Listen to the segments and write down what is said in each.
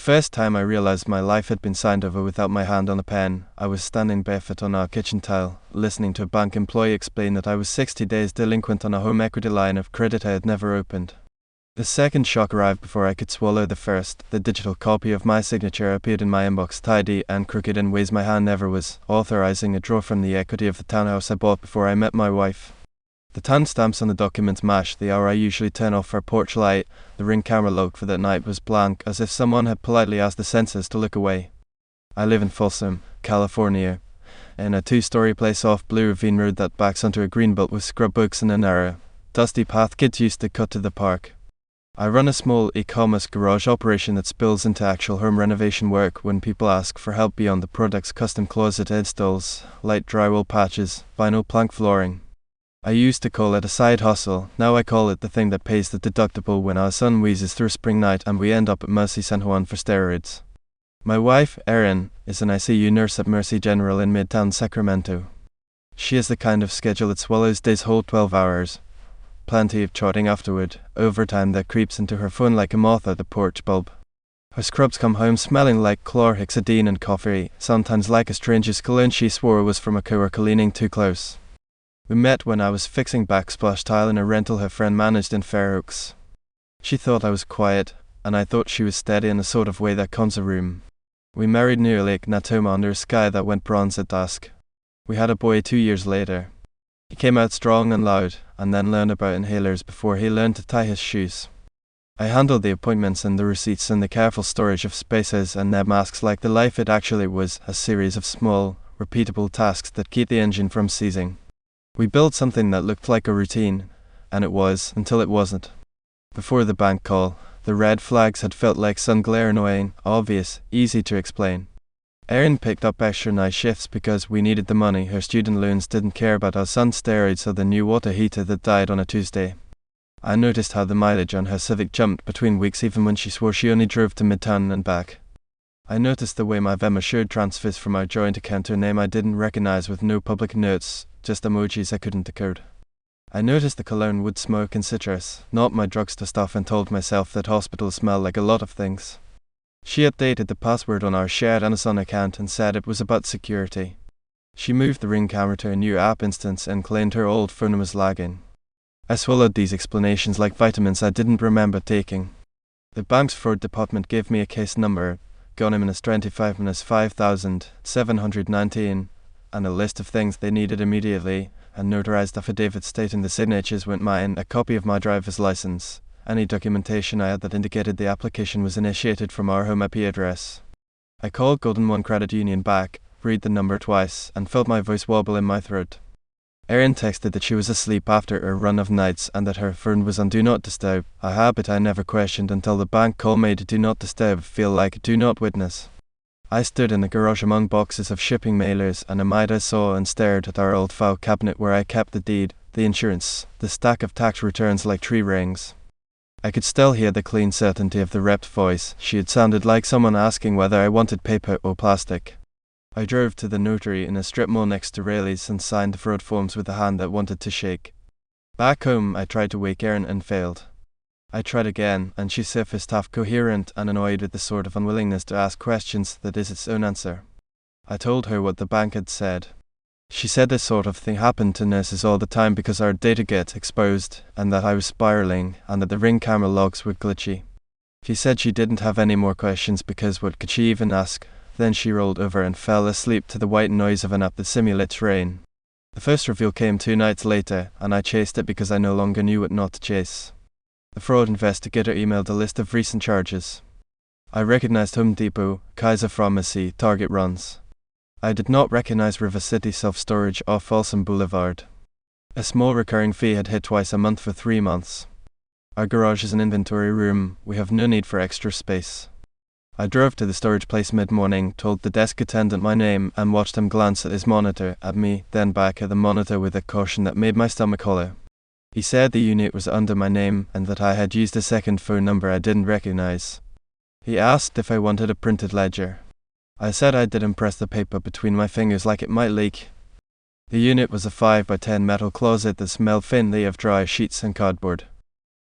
first time I realized my life had been signed over without my hand on a pen, I was standing barefoot on our kitchen tile, listening to a bank employee explain that I was 60 days delinquent on a home equity line of credit I had never opened. The second shock arrived before I could swallow the first. The digital copy of my signature appeared in my inbox, tidy and crooked in ways my hand never was, authorizing a draw from the equity of the townhouse I bought before I met my wife. The timestamps on the document matched the hour I usually turn off our porch light. The Ring camera log for that night was blank, as if someone had politely asked the sensors to look away. I live in Folsom, California, in a 2-story place off Blue Ravine Road that backs onto a greenbelt with scrub oaks and a narrow, dusty path kids used to cut to the park. I run a small e-commerce garage operation that spills into actual home renovation work when people ask for help beyond the product's custom closet installs, light drywall patches, vinyl plank flooring. I used to call it a side hustle, now I call it the thing that pays the deductible when our son wheezes through spring night and we end up at Mercy San Juan for steroids. My wife, Erin, is an ICU nurse at Mercy General in Midtown Sacramento. She has the kind of schedule that swallows days whole 12 hours. Plenty of trotting afterward, overtime that creeps into her phone like a moth at the porch bulb. Her scrubs come home smelling like chlorhexidine and coffee, sometimes like a stranger's cologne she swore was from a coworker leaning too close. We met when I was fixing backsplash tile in a rental her friend managed in Fair Oaks. She thought I was quiet, and I thought she was steady in the sort of way that calms a room. We married near Lake Natoma under a sky that went bronze at dusk. We had a boy 2 years later. He came out strong and loud, and then learned about inhalers before he learned to tie his shoes. I handled the appointments and the receipts and the careful storage of spacers and neb masks like the life it actually was, a series of small, repeatable tasks that keep the engine from seizing. We built something that looked like a routine, and it was, until it wasn't. Before the bank call, the red flags had felt like sun glare, annoying, obvious, easy to explain. Erin picked up extra night shifts because we needed the money. Her student loans didn't care about our son's steroids or the new water heater that died on a Tuesday. I noticed how the mileage on her Civic jumped between weeks even when she swore she only drove to Midtown and back. I noticed the way my Venmo showed transfers from our joint account to a name I didn't recognize with no public notes, just emojis I couldn't decode. I noticed the cologne would smoke and citrus, not my drugstore stuff, and told myself that hospitals smell like a lot of things. She updated the password on our shared Amazon account and said it was about security. She moved the Ring camera to a new app instance and claimed her old phone was lagging. I swallowed these explanations like vitamins I didn't remember taking. The bank's fraud department gave me a case number, Gonneminus 25-5719, and a list of things they needed immediately, a notarized affidavit stating the signatures weren't mine, a copy of my driver's license, any documentation I had that indicated the application was initiated from our home IP address. I called Golden One Credit Union back, read the number twice, and felt my voice wobble in my throat. Erin texted that she was asleep after a run of nights and that her phone was on Do Not Disturb, a habit I never questioned until the bank call made Do Not Disturb feel like Do Not Witness. I stood in the garage among boxes of shipping mailers and a Midas saw and stared at our old file cabinet where I kept the deed, the insurance, the stack of tax returns like tree rings. I could still hear the clean certainty of the rep's voice. She had sounded like someone asking whether I wanted paper or plastic. I drove to the notary in a strip mall next to Rayleigh's and signed the fraud forms with a hand that wanted to shake. Back home, I tried to wake Erin and failed. I tried again, and she surfaced half coherent and annoyed with the sort of unwillingness to ask questions that is its own answer. I told her what the bank had said. She said this sort of thing happened to nurses all the time because our data gets exposed, and that I was spiraling, and that the Ring camera logs were glitchy. She said she didn't have any more questions because what could she even ask? Then she rolled over and fell asleep to the white noise of an app that simulates rain. The first reveal came 2 nights later, and I chased it because I no longer knew what not to chase. The fraud investigator emailed a list of recent charges. I recognized Home Depot, Kaiser Pharmacy, Target runs. I did not recognize River City Self-Storage off Folsom Boulevard. A small recurring fee had hit twice a month for 3 months. Our garage is an inventory room, we have no need for extra space. I drove to the storage place mid-morning, told the desk attendant my name, and watched him glance at his monitor, at me, then back at the monitor with a caution that made my stomach hollow. He said the unit was under my name, and that I had used a second phone number I didn't recognize. He asked if I wanted a printed ledger. I said I didn't press the paper between my fingers like it might leak. The unit was a 5x10 metal closet that smelled faintly of dry sheets and cardboard.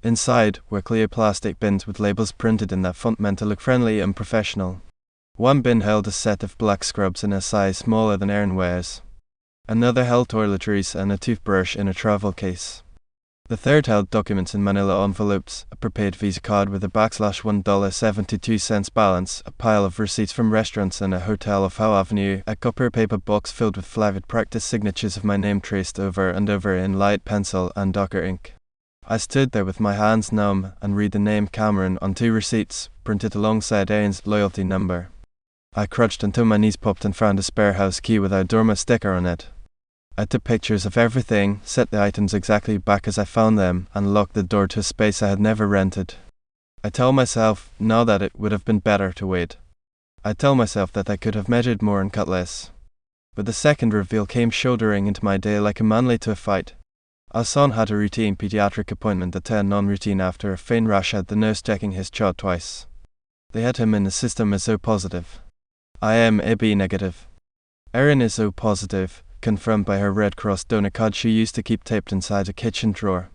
Inside were clear plastic bins with labels printed in that font meant to look friendly and professional. One bin held a set of black scrubs in a size smaller than Erin wears. Another held toiletries and a toothbrush in a travel case. The third held documents in manila envelopes, a prepaid Visa card with a $1.72 balance, a pile of receipts from restaurants and a hotel off Howe Avenue, a copper paper box filled with flavored practice signatures of my name traced over and over in light pencil and darker ink. I stood there with my hands numb and read the name Cameron on 2 receipts, printed alongside Erin's loyalty number. I crouched until my knees popped and found a spare house key with a Dorma sticker on it. I took pictures of everything, set the items exactly back as I found them, and locked the door to a space I had never rented. I tell myself now that it would have been better to wait. I tell myself that I could have measured more and cut less. But the second reveal came shouldering into my day like a manly to a fight. Our son had a routine pediatric appointment that turned non-routine after a faint rash had the nurse checking his chart twice. They had him in the system as O positive. I am AB negative. Erin is O positive, confirmed by her Red Cross donor card she used to keep taped inside a kitchen drawer.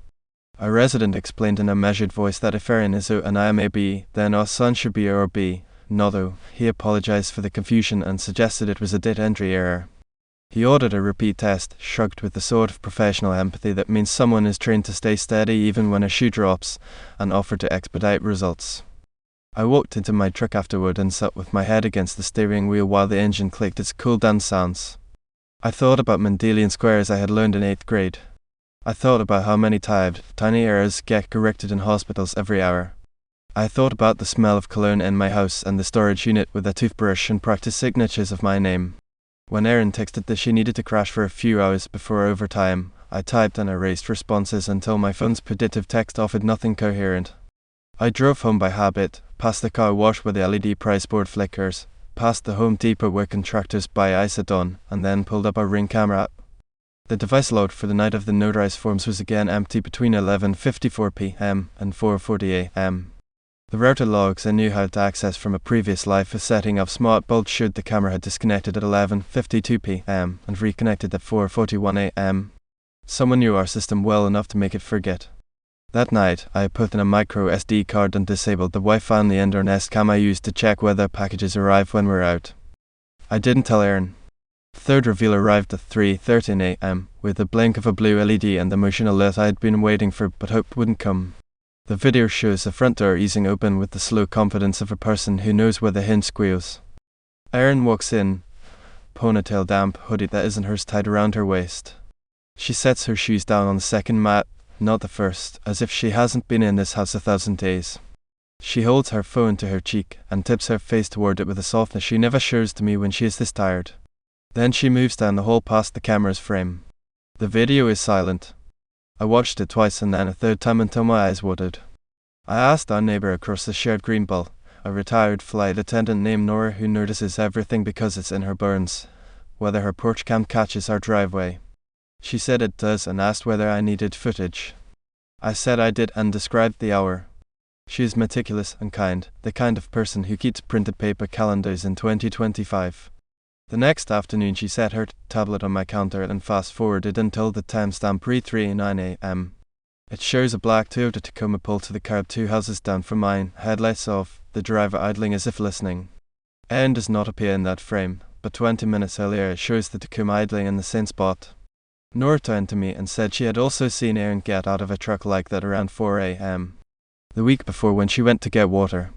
Our resident explained in a measured voice that if Erin is O and I am AB, then our son should be O or B, not O. He apologized for the confusion and suggested it was a date entry error. He ordered a repeat test, shrugged with the sort of professional empathy that means someone is trained to stay steady even when a shoe drops, and offered to expedite results. I walked into my truck afterward and sat with my head against the steering wheel while the engine clicked its cool down sounds. I thought about Mendelian squares I had learned in 8th grade. I thought about how many tiny errors get corrected in hospitals every hour. I thought about the smell of cologne in my house and the storage unit with a toothbrush and practice signatures of my name. When Erin texted that she needed to crash for a few hours before overtime, I typed and erased responses until my phone's predictive text offered nothing coherent. I drove home by habit, past the car wash where the LED price board flickers, past the Home Depot where contractors buy Isodon, and then pulled up our Ring camera app. The device log for the night of the notarized forms was again empty between 11:54 p.m. and 4:40 a.m. The router logs I knew how to access from a previous life a setting of smart bulb showed the camera had disconnected at 11:52 p.m. and reconnected at 4:41 a.m. Someone knew our system well enough to make it forget. That night, I put in a micro SD card and disabled the Wi-Fi on the Nest cam I used to check whether packages arrive when we're out. I didn't tell Erin. The third reveal arrived at 3:13 a.m. with the blink of a blue LED and the motion alert I had been waiting for but hoped wouldn't come. The video shows the front door easing open with the slow confidence of a person who knows where the hinge squeals. Erin walks in, ponytail damp, hoodie that isn't hers tied around her waist. She sets her shoes down on the second mat, not the first, as if she hasn't been in this house 1,000 days. She holds her phone to her cheek and tips her face toward it with a softness she never shows to me when she is this tired. Then she moves down the hall past the camera's frame. The video is silent. I watched it twice and then a third time until my eyes watered. I asked our neighbor across the shared Greenbelt, a retired flight attendant named Nora who notices everything because it's in her burns, whether her porch cam catches our driveway. She said it does and asked whether I needed footage. I said I did and described the hour. She is meticulous and kind, the kind of person who keeps printed paper calendars in 2025. The next afternoon she set her tablet on my counter and fast-forwarded until the timestamp 3:39 a.m. It shows a black Toyota Tacoma pull to the curb 2 houses down from mine, headlights off, the driver idling as if listening. Erin does not appear in that frame, but 20 minutes earlier it shows the Tacoma idling in the same spot. Nora turned to me and said she had also seen Erin get out of a truck like that around 4 a.m. the week before when she went to get water.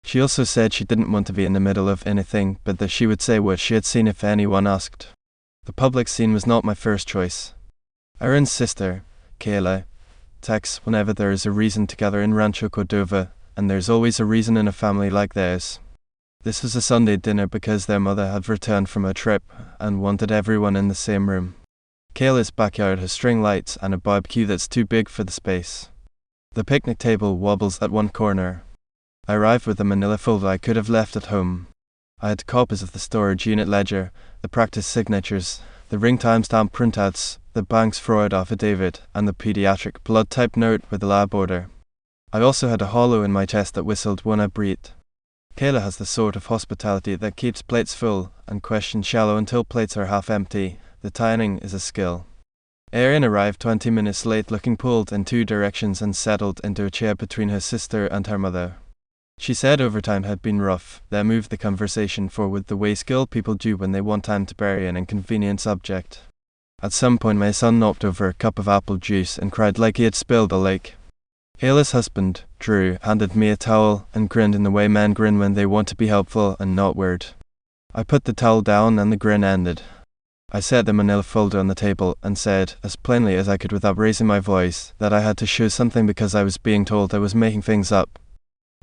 She also said she didn't want to be in the middle of anything, but that she would say what she had seen if anyone asked. The public scene was not my first choice. Erin's sister, Kayla, texts whenever there is a reason to gather in Rancho Cordova, and there's always a reason in a family like theirs. This was a Sunday dinner because their mother had returned from a trip and wanted everyone in the same room. Kayla's backyard has string lights and a barbecue that's too big for the space. The picnic table wobbles at one corner. I arrived with a manila folder I could have left at home. I had copies of the storage unit ledger, the practice signatures, the ring timestamp printouts, the bank's fraud affidavit, and the pediatric blood type note with the lab order. I also had a hollow in my chest that whistled when I breathed. Kayla has the sort of hospitality that keeps plates full and questions shallow until plates are half empty. The timing is a skill. Erin arrived 20 minutes late, looking pulled in two directions, and settled into a chair between her sister and her mother. She said overtime had been rough, then moved the conversation forward the way skilled people do when they want time to bury an inconvenient subject. At some point my son knocked over a cup of apple juice and cried like he had spilled a lake. Kayla's husband, Drew, handed me a towel and grinned in the way men grin when they want to be helpful and not weird. I put the towel down and the grin ended. I set the manila folder on the table and said, as plainly as I could without raising my voice, that I had to show something because I was being told I was making things up.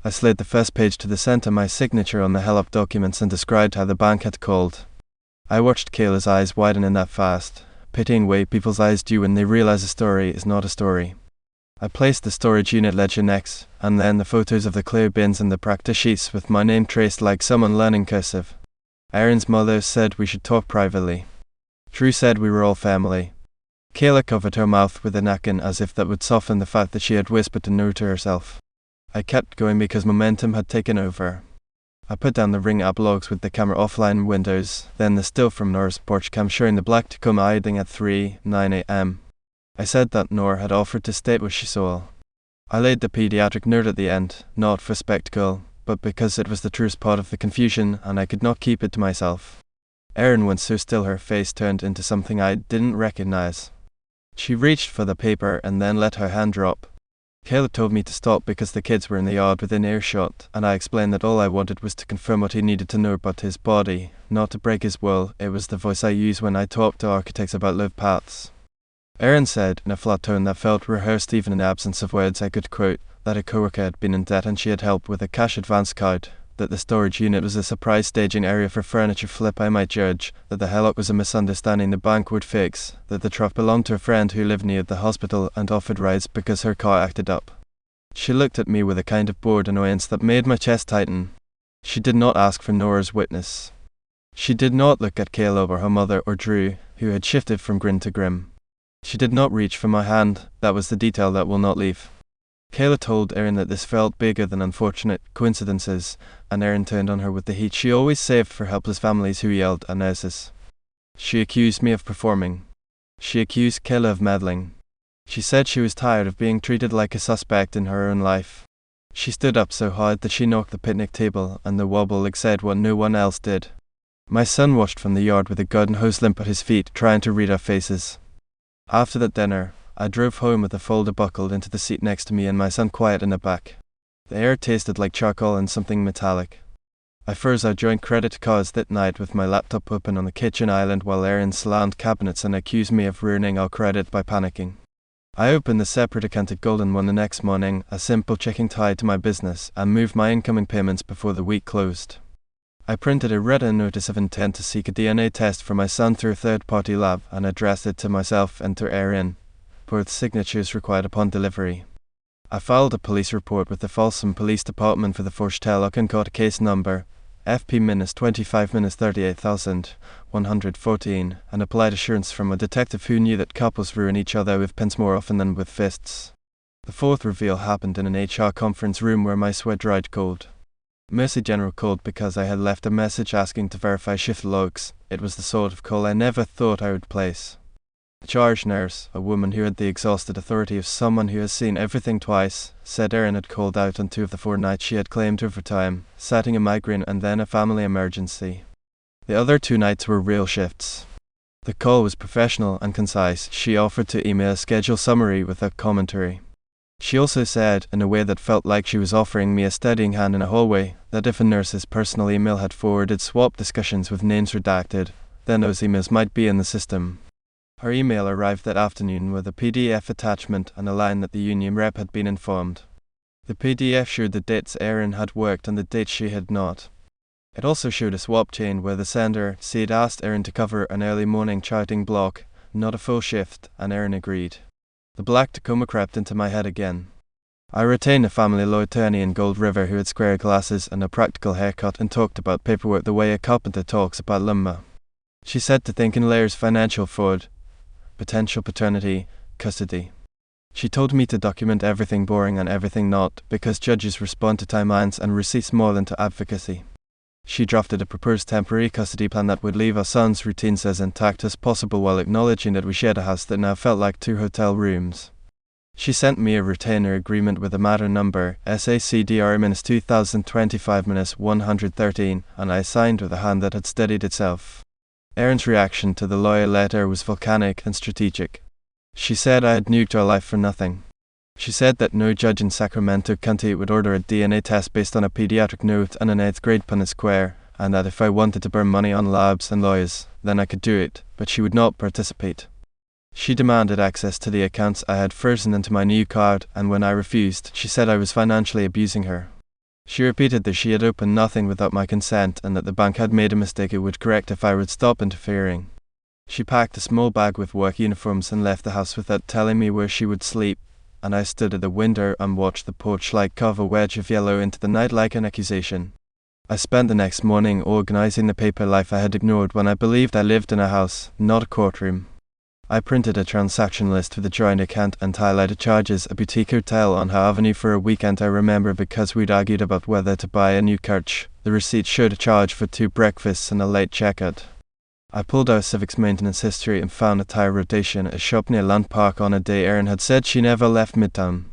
I slid the first page to the center, my signature on the held-up documents, and described how the bank had called. I watched Kayla's eyes widen in that fast, pitying way people's eyes do when they realize a story is not a story. I placed the storage unit ledger next, and then the photos of the clear bins and the practice sheets with my name traced like someone learning cursive. Erin's mother said we should talk privately. Drew said we were all family. Kayla covered her mouth with a napkin as if that would soften the fact that she had whispered a no to herself. I kept going because momentum had taken over. I put down the ring app logs with the camera offline Windows, then the still from Nora's porch cam showing the black Tacoma hiding at 3:09 a.m. I said that Nora had offered to state what she saw. I laid the pediatric note at the end, not for spectacle, but because it was the truest part of the confusion and I could not keep it to myself. Erin went so still her face turned into something I didn't recognize. She reached for the paper and then let her hand drop. Kayla told me to stop because the kids were in the yard within earshot, and I explained that all I wanted was to confirm what he needed to know about his body, not to break his will. It was the voice I use when I talk to architects about live paths. Erin said, in a flat tone that felt rehearsed even in the absence of words I could quote, that a coworker had been in debt and she had helped with a cash advance card, that the storage unit was a surprise staging area for furniture flip I might judge, that the hell-up was a misunderstanding the bank would fix, that the truck belonged to a friend who lived near the hospital and offered rides because her car acted up. She looked at me with a kind of bored annoyance that made my chest tighten. She did not ask for Nora's witness. She did not look at Kayla or her mother or Drew, who had shifted from grin to grim. She did not reach for my hand. That was the detail that will not leave. Kayla told Erin that this felt bigger than unfortunate coincidences, and Erin turned on her with the heat she always saved for helpless families who yelled at nurses. She accused me of performing. She accused Kayla of meddling. She said she was tired of being treated like a suspect in her own life. She stood up so hard that she knocked the picnic table, and the wobble leg said what no one else did. My son watched from the yard with a garden hose limp at his feet, trying to read our faces. After that dinner, I drove home with the folder buckled into the seat next to me and my son quiet in the back. The air tasted like charcoal and something metallic. I froze our joint credit cards that night with my laptop open on the kitchen island while Erin slammed cabinets and accused me of ruining our credit by panicking. I opened the separate accounted golden one the next morning, a simple checking tied to my business, and moved my incoming payments before the week closed. I printed a written notice of intent to seek a DNA test for my son through a third-party lab and addressed it to myself and to Erin. Both signatures required upon delivery. I filed a police report with the Folsom Police Department for the forged Tellock and got a case number, FP-25-38114, and applied assurance from a detective who knew that couples ruin each other with pins more often than with fists. The fourth reveal happened in an HR conference room where my sweat dried cold. Mercy General called because I had left a message asking to verify shift logs. It was the sort of call I never thought I would place. The charge nurse, a woman who had the exhausted authority of someone who has seen everything twice, said Erin had called out on 2 of the 4 nights she had claimed overtime, citing a migraine and then a family emergency. The other 2 nights were real shifts. The call was professional and concise. She offered to email a schedule summary with a commentary. She also said, in a way that felt like she was offering me a steadying hand in a hallway, that if a nurse's personal email had forwarded swap discussions with names redacted, then those emails might be in the system. Her email arrived that afternoon with a PDF attachment and a line that the union rep had been informed. The PDF showed the dates Erin had worked and the dates she had not. It also showed a swap chain where the sender said asked Erin to cover an early morning charting block, not a full shift, and Erin agreed. The black Tacoma crept into my head again. I retained a family law attorney in Gold River who had square glasses and a practical haircut and talked about paperwork the way a carpenter talks about lumber. She said to think in layers: financial fraud, potential paternity, custody. She told me to document everything boring and everything not, because judges respond to timelines and receipts more than to advocacy. She drafted a proposed temporary custody plan that would leave our son's routines as intact as possible while acknowledging that we shared a house that now felt like 2 hotel rooms. She sent me a retainer agreement with a matter number SACDR-2025-113, and I signed with a hand that had steadied itself. Erin's reaction to the lawyer letter was volcanic and strategic. She said I had nuked our life for nothing. She said that no judge in Sacramento County would order a DNA test based on a pediatric note and an 8th grade Punnett square, and that if I wanted to burn money on labs and lawyers, then I could do it, but she would not participate. She demanded access to the accounts I had frozen into my new card, and when I refused, she said I was financially abusing her. She repeated that she had opened nothing without my consent and that the bank had made a mistake it would correct if I would stop interfering. She packed a small bag with work uniforms and left the house without telling me where she would sleep, and I stood at the window and watched the porch light carve a wedge of yellow into the night like an accusation. I spent the next morning organizing the paper life I had ignored when I believed I lived in a house, not a courtroom. I printed a transaction list for the joint account and highlighted charges, a boutique hotel on Howe Avenue for a weekend I remember because we'd argued about whether to buy a new couch. The receipt showed a charge for 2 breakfasts and a late checkout. I pulled out Civic's maintenance history and found a tire rotation at a shop near Land Park on a day Erin had said she never left Midtown.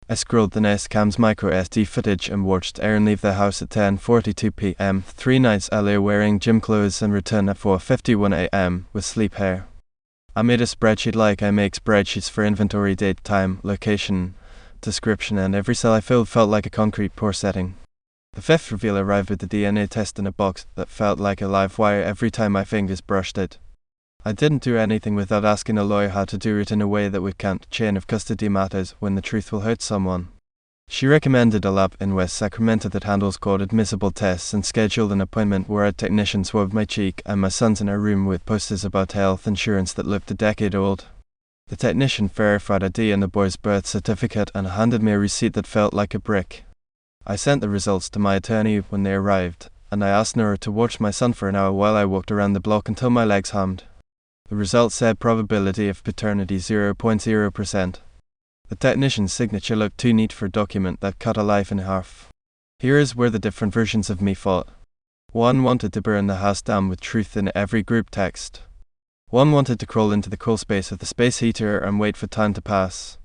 I scrolled the Nest Cam's micro SD footage and watched Erin leave the house at 10:42 p.m. 3 nights earlier wearing gym clothes and return at 4:51 a.m. with sleep hair. I made a spreadsheet like I make spreadsheets for inventory, date, time, location, description, and every cell I filled felt like a concrete pour setting. The 5th reveal arrived with the DNA test in a box that felt like a live wire every time my fingers brushed it. I didn't do anything without asking a lawyer how to do it in a way that would count chain of custody matters when the truth will hurt someone. She recommended a lab in West Sacramento that handles court-admissible tests and scheduled an appointment where a technician swabbed my cheek and my son's in a room with posters about health insurance that looked a decade old. The technician verified ID and the boy's birth certificate and handed me a receipt that felt like a brick. I sent the results to my attorney when they arrived, and I asked Nora to watch my son for an hour while I walked around the block until my legs hummed. The results said probability of paternity 0.0%. The technician's signature looked too neat for a document that cut a life in half. Here is where the different versions of me fought. One wanted to burn the house down with truth in every group text. One wanted to crawl into the cool space of the space heater and wait for time to pass.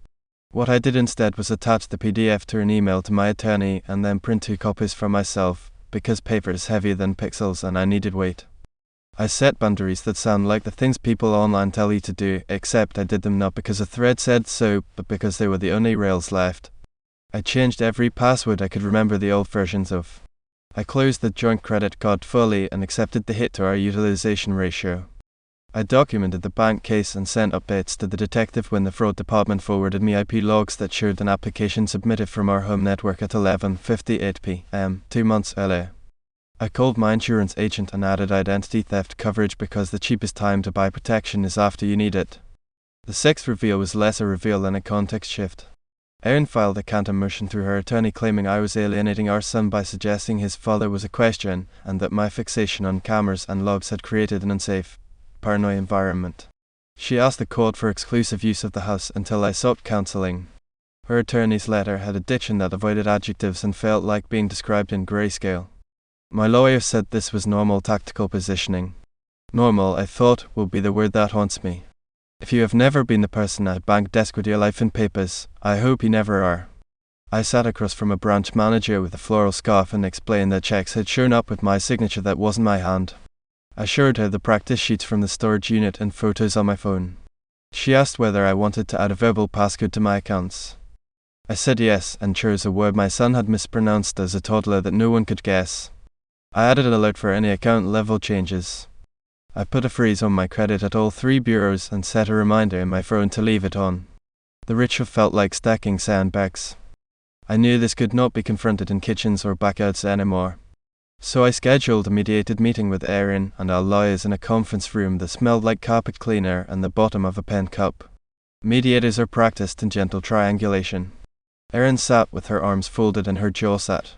What I did instead was attach the PDF to an email to my attorney and then print 2 copies for myself, because paper is heavier than pixels and I needed weight. I set boundaries that sound like the things people online tell you to do, except I did them not because a thread said so, but because they were the only rails left. I changed every password I could remember the old versions of. I closed the joint credit card fully and accepted the hit to our utilization ratio. I documented the bank case and sent updates to the detective when the fraud department forwarded me IP logs that showed an application submitted from our home network at 11:58 p.m. 2 months earlier. I called my insurance agent and added identity theft coverage because the cheapest time to buy protection is after you need it. The 6th reveal was less a reveal than a context shift. Erin filed a counter motion through her attorney claiming I was alienating our son by suggesting his father was a question and that my fixation on cameras and logs had created an unsafe, paranoid environment. She asked the court for exclusive use of the house until I sought counseling. Her attorney's letter had a diction that avoided adjectives and felt like being described in grayscale. My lawyer said this was normal tactical positioning. Normal, I thought, will be the word that haunts me. If you have never been the person at a bank desk with your life in papers, I hope you never are. I sat across from a branch manager with a floral scarf and explained that checks had shown up with my signature that wasn't my hand. I showed her the practice sheets from the storage unit and photos on my phone. She asked whether I wanted to add a verbal passcode to my accounts. I said yes and chose a word my son had mispronounced as a toddler that no one could guess. I added an alert for any account level changes. I put a freeze on my credit at all 3 bureaus and set a reminder in my phone to leave it on. The ritual felt like stacking sandbags. I knew this could not be confronted in kitchens or backyards anymore. So I scheduled a mediated meeting with Erin and our lawyers in a conference room that smelled like carpet cleaner and the bottom of a pen cup. Mediators are practiced in gentle triangulation. Erin sat with her arms folded and her jaw set.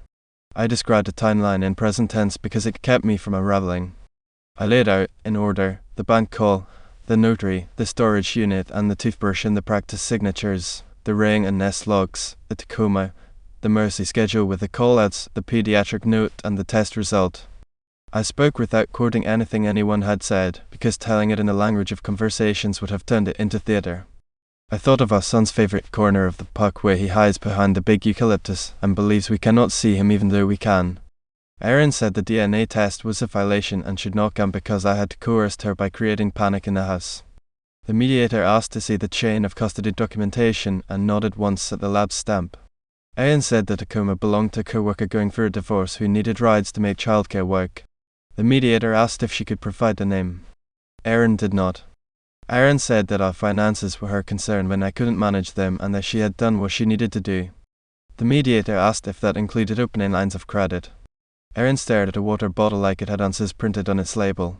I described a timeline in present tense because it kept me from unraveling. I laid out, in order, the bank call, the notary, the storage unit and the toothbrush and the practice signatures, the ring and nest logs, the Tacoma, the Mercy schedule with the call-outs, the pediatric note and the test result. I spoke without quoting anything anyone had said, because telling it in the language of conversations would have turned it into theatre. I thought of our son's favourite corner of the park where he hides behind the big eucalyptus and believes we cannot see him even though we can. Erin said the DNA test was a violation and should not come because I had coerced her by creating panic in the house. The mediator asked to see the chain of custody documentation and nodded once at the lab's stamp. Erin said that Tacoma belonged to a co-worker going through a divorce who needed rides to make childcare work. The mediator asked if she could provide the name. Erin did not. Erin said that our finances were her concern when I couldn't manage them and that she had done what she needed to do. The mediator asked if that included opening lines of credit. Erin stared at a water bottle like it had answers printed on its label.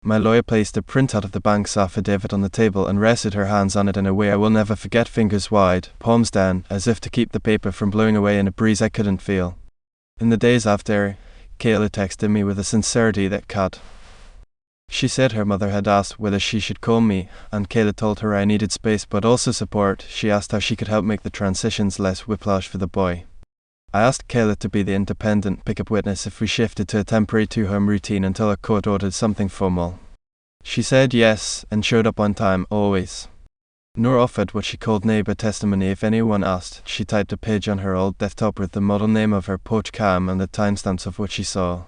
My lawyer placed a printout of the bank's affidavit on the table and rested her hands on it in a way I will never forget, fingers wide, palms down, as if to keep the paper from blowing away in a breeze I couldn't feel. In the days after, Kayla texted me with a sincerity that cut. She said her mother had asked whether she should call me, and Kayla told her I needed space but also support. She asked how she could help make the transitions less whiplash for the boy. I asked Kayla to be the independent pickup witness if we shifted to a temporary two-home routine until a court ordered something formal. She said yes, and showed up on time, always. Nor offered what she called neighbor testimony if anyone asked. She typed a page on her old desktop with the model name of her Porch cam and the timestamps of what she saw.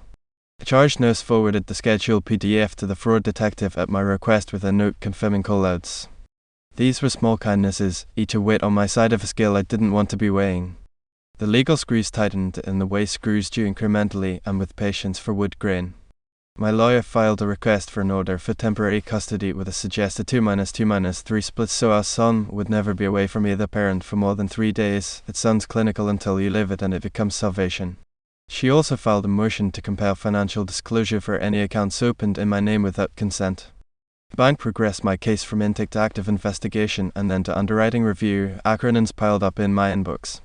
The charge nurse forwarded the scheduled PDF to the fraud detective at my request with a note confirming callouts. These were small kindnesses, each a weight on my side of a scale I didn't want to be weighing. The legal screws tightened in the way screws do incrementally and with patience for wood grain. My lawyer filed a request for an order for temporary custody with a suggested 2-2-3 split so our son would never be away from either parent for more than 3 days. It sounds clinical until you live it and it becomes salvation. She also filed a motion to compel financial disclosure for any accounts opened in my name without consent. The bank progressed my case from intake to active investigation and then to underwriting review. Acronyms piled up in my inbox.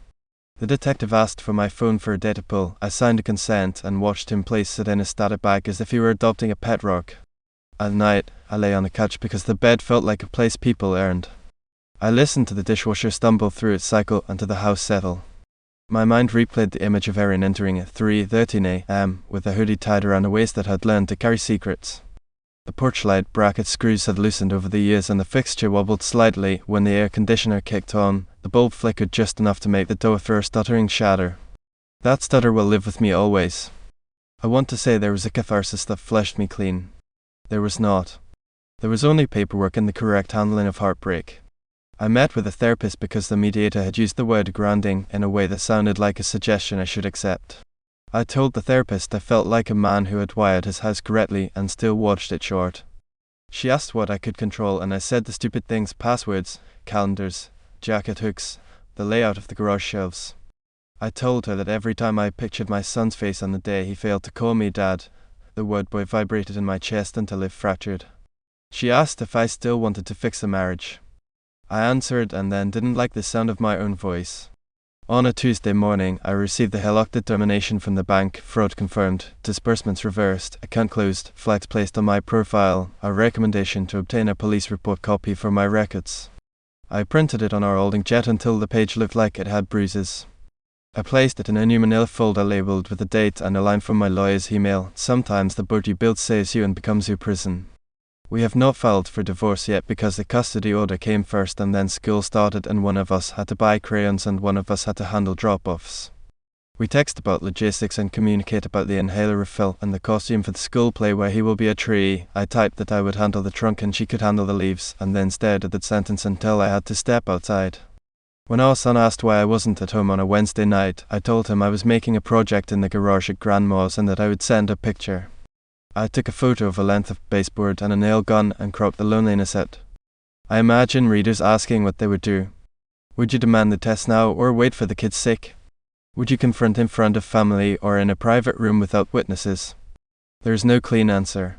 The detective asked for my phone for a data pull. I signed a consent and watched him place it in a static bag as if he were adopting a pet rock. At night, I lay on the couch because the bed felt like a place people earned. I listened to the dishwasher stumble through its cycle and to the house settle. My mind replayed the image of Erin entering at 3:13 a.m. with a hoodie tied around a waist that had learned to carry secrets. The porch light bracket screws had loosened over the years and the fixture wobbled slightly when the air conditioner kicked on. The bulb flickered just enough to make the door throw a stuttering shatter. That stutter will live with me always. I want to say there was a catharsis that fleshed me clean. There was not. There was only paperwork and the correct handling of heartbreak. I met with a therapist because the mediator had used the word grounding in a way that sounded like a suggestion I should accept. I told the therapist I felt like a man who had wired his house correctly and still watched it short. She asked what I could control and I said the stupid things: passwords, calendars, jacket hooks, the layout of the garage shelves. I told her that every time I pictured my son's face on the day he failed to call me Dad, the word boy vibrated in my chest until it fractured. She asked if I still wanted to fix the marriage. I answered and then didn't like the sound of my own voice. On a Tuesday morning, I received the HELOC determination from the bank, fraud confirmed, disbursements reversed, account closed, flags placed on my profile, a recommendation to obtain a police report copy for my records. I printed it on our old inkjet until the page looked like it had bruises. I placed it in a new manila folder labeled with a date and a line from my lawyer's email: sometimes the boat you build saves you and becomes your prison. We have not filed for divorce yet because the custody order came first and then school started and one of us had to buy crayons and one of us had to handle drop-offs. We text about logistics and communicate about the inhaler refill and the costume for the school play where he will be a tree. I typed that I would handle the trunk and she could handle the leaves, and then stared at that sentence until I had to step outside. When our son asked why I wasn't at home on a Wednesday night, I told him I was making a project in the garage at Grandma's and that I would send a picture. I took a photo of a length of baseboard and a nail gun and cropped the loneliness out. I imagine readers asking what they would do. Would you demand the test now or wait for the kid's sick? Would you confront in front of family or in a private room without witnesses? There is no clean answer.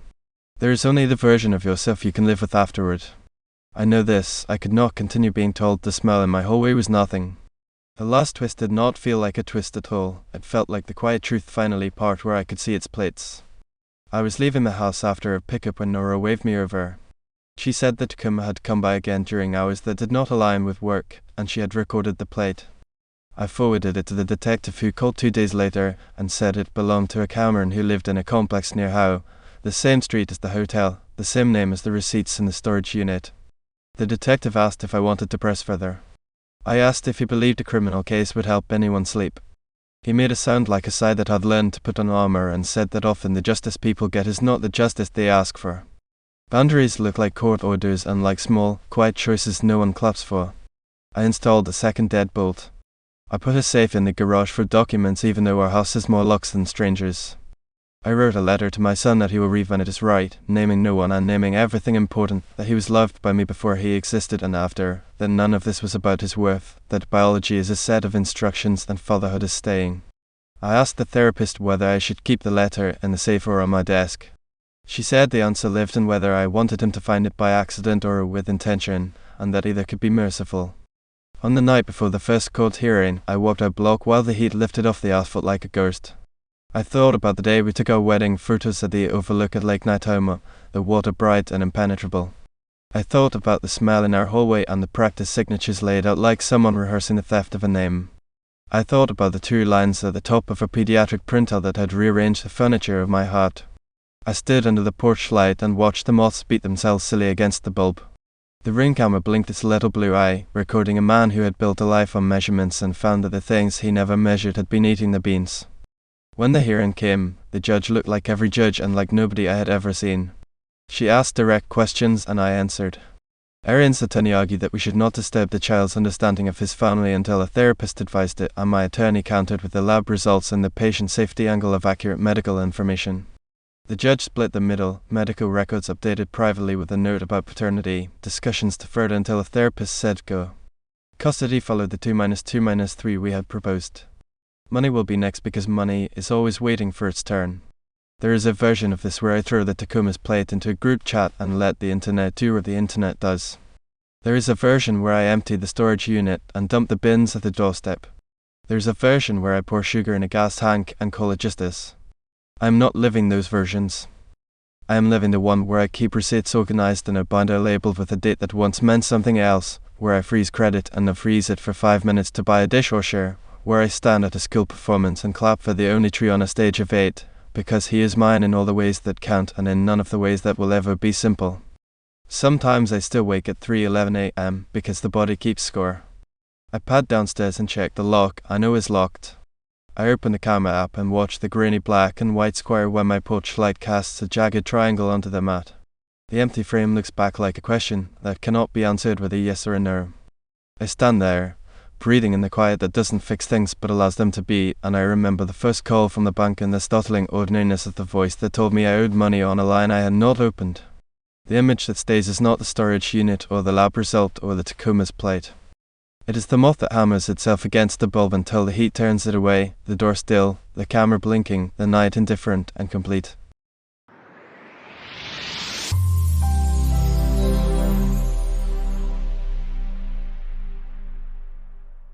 There is only the version of yourself you can live with afterward. I know this: I could not continue being told the smell in my hallway was nothing. The last twist did not feel like a twist at all. It felt like the quiet truth finally part where I could see its plates. I was leaving the house after a pickup when Nora waved me over. She said that Tacoma had come by again during hours that did not align with work, and she had recorded the plate. I forwarded it to the detective who called 2 days later and said it belonged to a Cameron who lived in a complex near Howe, the same street as the hotel, the same name as the receipts in the storage unit. The detective asked if I wanted to press further. I asked if he believed a criminal case would help anyone sleep. He made it sound like a side that had learned to put on armor and said that often the justice people get is not the justice they ask for. Boundaries look like court orders and like small, quiet choices no one claps for. I installed a second deadbolt. I put a safe in the garage for documents even though our house has more locks than strangers. I wrote a letter to my son that he will read when it is right, naming no one and naming everything important, that he was loved by me before he existed and after, that none of this was about his worth, that biology is a set of instructions and fatherhood is staying. I asked the therapist whether I should keep the letter in the safe or on my desk. She said the answer lived in whether I wanted him to find it by accident or with intention, and that either could be merciful. On the night before the first court hearing, I walked our block while the heat lifted off the asphalt like a ghost. I thought about the day we took our wedding photos at the overlook at Lake Naitoma, the water bright and impenetrable. I thought about the smell in our hallway and the practice signatures laid out like someone rehearsing the theft of a name. I thought about the 2 lines at the top of a pediatric printout that had rearranged the furniture of my heart. I stood under the porch light and watched the moths beat themselves silly against the bulb. The ring camera blinked its little blue eye, recording a man who had built a life on measurements and found that the things he never measured had been eating the beans. When the hearing came, the judge looked like every judge and like nobody I had ever seen. She asked direct questions and I answered. Arian's attorney argued that we should not disturb the child's understanding of his family until a therapist advised it, and my attorney countered with the lab results and the patient safety angle of accurate medical information. The judge split the middle, medical records updated privately with a note about paternity, discussions deferred until a therapist said go. Custody followed the 2-2-3 we had proposed. Money will be next because money is always waiting for its turn. There is a version of this where I throw the Tacoma's plate into a group chat and let the internet do what the internet does. There is a version where I empty the storage unit and dump the bins at the doorstep. There is a version where I pour sugar in a gas tank and call it justice. I am not living those versions. I am living the one where I keep receipts organized in a binder labeled with a date that once meant something else, where I freeze credit and unfreeze it for 5 minutes to buy a dishwasher, where I stand at a school performance and clap for the only tree on a stage of 8, because he is mine in all the ways that count and in none of the ways that will ever be simple. Sometimes I still wake at 3:11 a.m. because the body keeps score. I pad downstairs and check the lock I know is locked. I open the camera app and watch the grainy black and white square where my porch light casts a jagged triangle onto the mat. The empty frame looks back like a question that cannot be answered with a yes or a no. I stand there, breathing in the quiet that doesn't fix things but allows them to be, and I remember the first call from the bank and the startling ordinariness of the voice that told me I owed money on a line I had not opened. The image that stays is not the storage unit or the lab result or the Tacoma's plate. It is the moth that hammers itself against the bulb until the heat turns it away, the door still, the camera blinking, the night indifferent and complete.